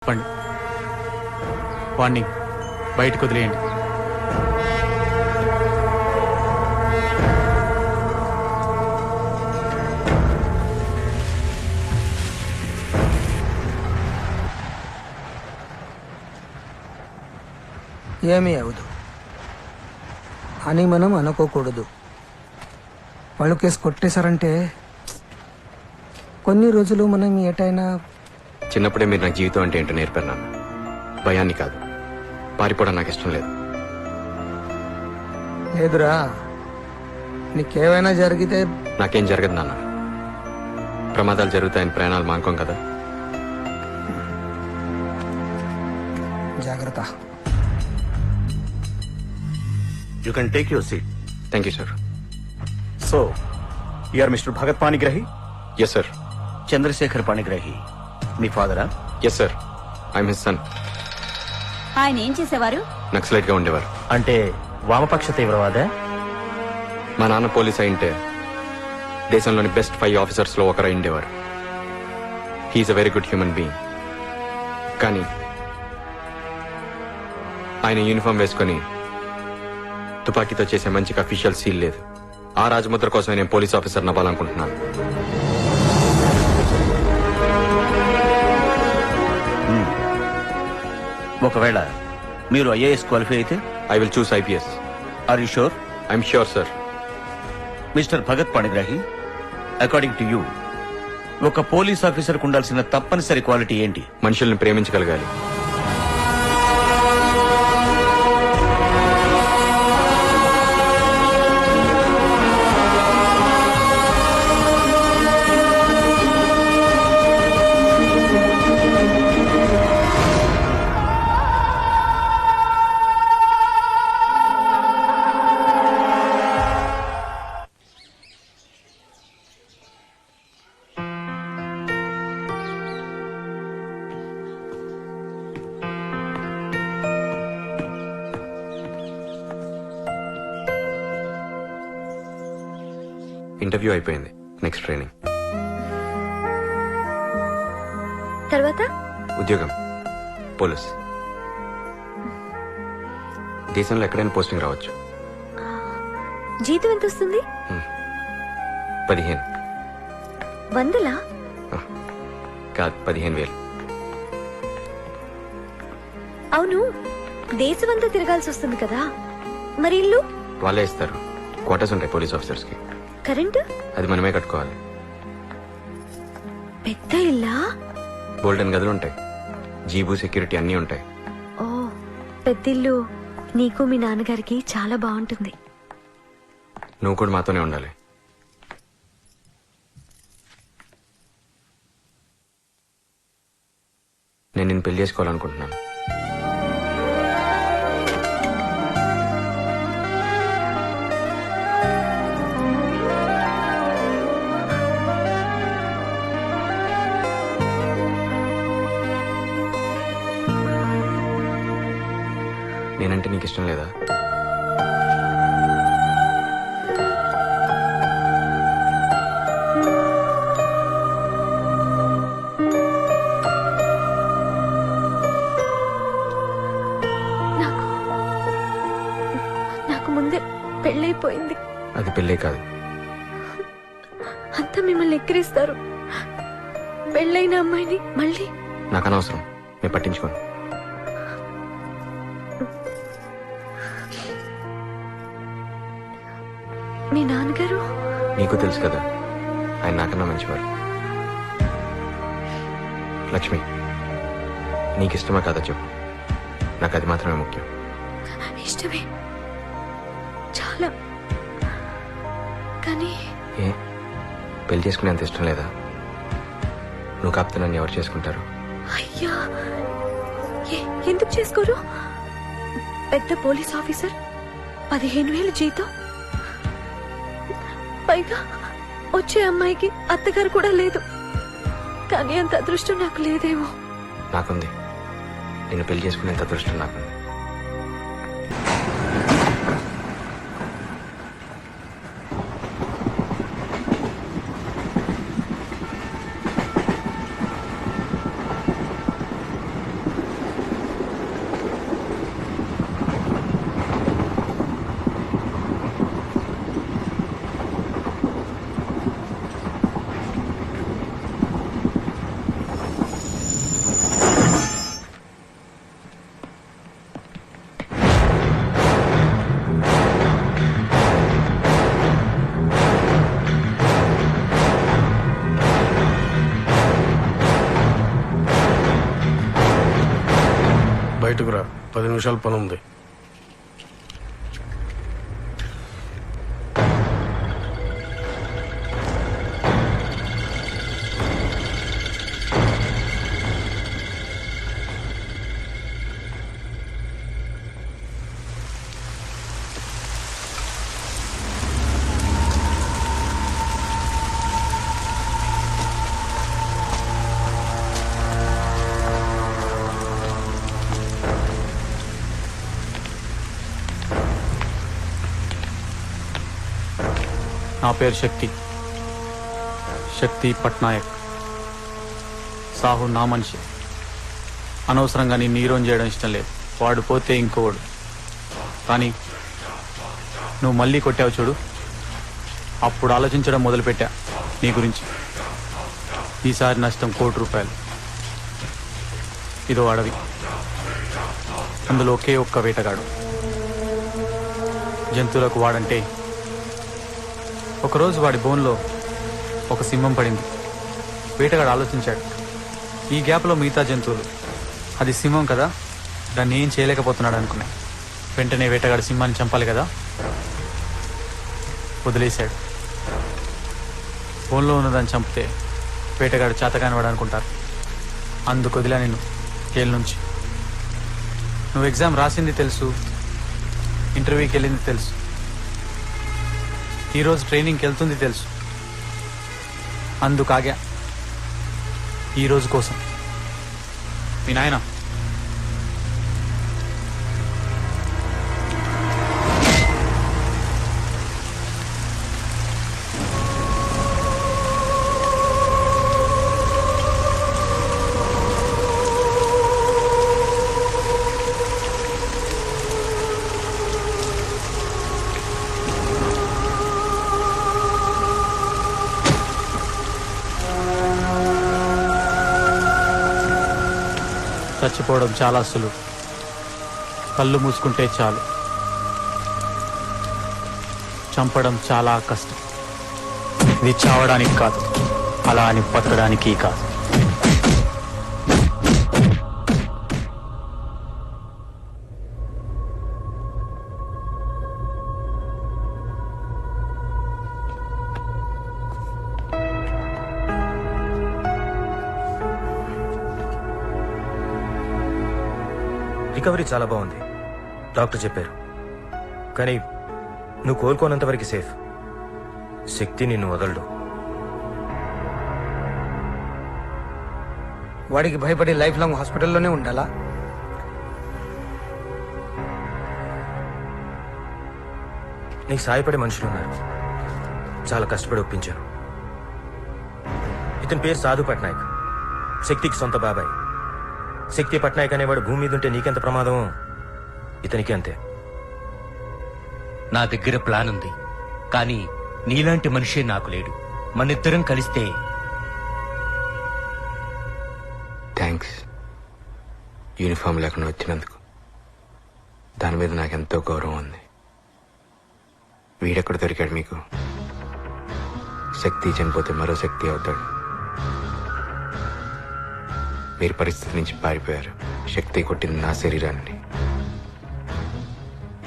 చెప్పండి. వాణ్ణి బయటకు వదిలేయండి. ఏమీ అవదు అని మనం అనుకోకూడదు. వాళ్ళు కేసు కొట్టేశారంటే కొన్ని రోజులు మనం ఏటైనా. చిన్నప్పుడే మీరు నాకు జీవితం అంటే ఏంటో నేర్పారు నాన్న. భయాన్ని కాదు, పారిపోవడం నాకు ఇష్టం లేదు. లేదురా, నీకేమైనా జరిగితే. నాకేం జరగదు నాన్న. ప్రమాదాలు జరుగుతాయని ప్రయాణాలు మానుకోం కదా. జాగ్రత్త. You can take your seat. Thank you sir. So, you are Mr. Bhagat Panigrahi? Yes sir. Chandrashekhar Panigrahi మీ ఫాదరా? Yes sir, I'm his son. ఆయన ఏం చేసేవారు? నక్సలైట్ గా ఉండేవారు. అంటే వామపక్ష తీవ్రవాదా? మా నాన్న పోలీస్ అయింటే దేశంలోని బెస్ట్ 5 ఆఫీసర్స్ లో ఒకరు ఉండేవారు. He is a very good human being. కానీ ఆయన యూనిఫామ్ వేసుకొని తుపాకీతో చేసే మంచికి అఫీషియల్ సీల్ లేదు. ఆ రాజముద్ర కోసం నేను పోలీస్ ఆఫీసర్ అవ్వాలనుకుంటున్నాను. ఒకవేళ మీరు ఐఏఎస్ క్వాలిఫై అయితే I will choose IPS. Are you sure? I'm sure sir. Mister Bhagat Panigrahi, according to you ఒక పోలీస్ ఆఫీసర్కు ఉండాల్సిన తప్పనిసరి క్వాలిటీ ఏంటి? మనుషుల్ని ప్రేమించగలగాలి. ఇంటర్వ్యూ అయిపోయింది. Next training. తర్వాత ఉద్యోగం పోలీస్. దేశంలో ఎక్కడైనా పోస్టింగ్ రావచ్చు. జీతం ఎంత వస్తుంది? 15. వందలా? కాదు, 15,000. అవును, దేశమంతా తిరగాల్సి వస్తుంది కదా, మరి ఇల్లు? వాళ్ళే ఇస్తారు. క్వార్టర్స్ ఉంటాయి పోలీస్ ఆఫీసర్స్ కి. కరెంటు? అది మనమే కట్టుకోవాలి. పెద్ద ఇల్లా? గోల్డెన్ గదులు ఉంటాయి, జీబు, సెక్యూరిటీ అన్నీ ఉంటాయి. ఓ, పెద్దిల్లు. నీకు మీ నాన్నగారికి చాలా బాగుంటుంది. నువ్వు కూడా మాతోనే ఉండాలి. నేను నిన్ను పెళ్లి చేసుకోవాలనుకుంటున్నాను. నేనంటే నీకు ఇష్టం లేదా? నాకు ముందే పెళ్ళైపోయింది. అది పెళ్ళే కాదు. అంతా మిమ్మల్ని ఎక్కిరిస్తారు. పెళ్ళైన అమ్మాయిని మళ్ళీ. నాకు అనవసరం, నేను పట్టించుకోను. మీ నాన్నగారు? నీకు తెలుసు కదా, ఆయన నాకన్నా మంచివారు. లక్ష్మి, నీకు ఇష్టమా కాదా చెప్పు. నాకు అది మాత్రమే ముఖ్యం. ఇష్టమే, చాలా. కానీ ఏ, పెళ్లి చేసుకునేంత ఇష్టం లేదా? నువ్వు కాపుతే నన్ను ఎవరు చేసుకుంటారు? అయ్యా, ఎందుకు చేసుకోరు? పెద్ద పోలీస్ ఆఫీసర్, 15,000 జీతం, పైగా వచ్చే అమ్మాయికి అత్తగారు కూడా లేదు. కానీ అంత అదృష్టం నాకు లేదేమో. నాకుంది. నేను పెళ్లి చేసుకునేంత అదృష్టం నాకుంది. బయటకు రా, 10 నిమిషాల పని ఉంది. నా పేరు శక్తి పట్నాయక్. సాహు నా మనిషి. అనవసరంగా నేను హీరోని చేయడం ఇష్టం లేదు. వాడు పోతే ఇంకోవాడు. కానీ నువ్వు మళ్ళీ కొట్టావు చూడు, అప్పుడు ఆలోచించడం మొదలుపెట్టా నీ గురించి. ఈసారి నష్టం ₹1,00,00,000. ఇదో అడవి, అందులో ఒకే ఒక్క వేటగాడు. జంతువులకు వాడంటే. ఒకరోజు వాడి బోన్లో ఒక సింహం పడింది. వేటగాడు ఆలోచించాడు, ఈ గ్యాప్లో మిగతా జంతువులు, అది సింహం కదా, దాన్ని ఏం చేయలేకపోతున్నాడు అనుకున్నాయి. వెంటనే వేటగాడు సింహాన్ని చంపాలి కదా, వదిలేశాడు. బోన్లో ఉన్నదాన్ని చంపితే వేటగాడు చేతగాని వాడు అనుకుంటారు. అందుకు వదిలా నేను జైలు నుంచి. నువ్వు ఎగ్జామ్ రాసింది తెలుసు, ఇంటర్వ్యూకి వెళ్ళింది తెలుసు, ఈరోజు ట్రైనింగ్కి వెళ్తుంది తెలుసు. అందుకాగా ఈరోజు కోసం. మీ నాయన చచ్చిపోవడం చాలా సులువు. కళ్ళు మూసుకుంటే చాలు. చంపడం చాలా కష్టం. ఇది చావడానికి కాదు, అలా అని బతకడానికి కాదు. రికవరీ చాలా బాగుంది, డాక్టర్ చెప్పారు. కానీ నువ్వు కోలుకోనంత వరకు సేఫ్. శక్తి నిన్ను వదలడు. వాడికి భయపడి లైఫ్ లాంగ్ హాస్పిటల్లోనే ఉండాలా? నీకు సాయపడే మనుషులు ఉన్నారు. చాలా కష్టపడి ఒప్పించాను. ఇతని పేరు సాధు పట్నాయక్, శక్తికి సొంత బాబాయ్. శక్తి పట్నాయక్ అనేవాడు భూమి మీద ఉంటే నీకెంత ప్రమాదమో ఇతనికి అంతే. నా దగ్గర ప్లాన్ ఉంది, కానీ నీలాంటి మనిషే నాకు లేడు. మనిద్దరం కలిస్తే. థ్యాంక్స్ యూనిఫామ్ లేకుండా వచ్చినందుకు. దాని మీద నాకెంతో గౌరవం ఉంది. వీడెక్కడ దొరికాడు మీకు? శక్తి చనిపోతే మరో శక్తి అవుతాడు. మీరు పరిస్థితి నుంచి పారిపోయారు. శక్తి కొట్టింది నా శరీరాన్ని.